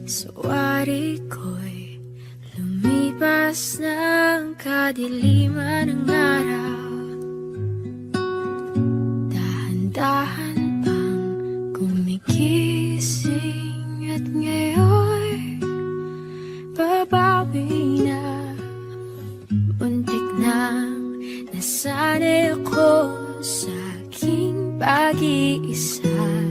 Sawari ko'y lumipas ng kadiliman ng araw. Dahan-dahan pang gumigising at ngayon babawi na. Muntik nang nasanay ako sa aking pag-iisa.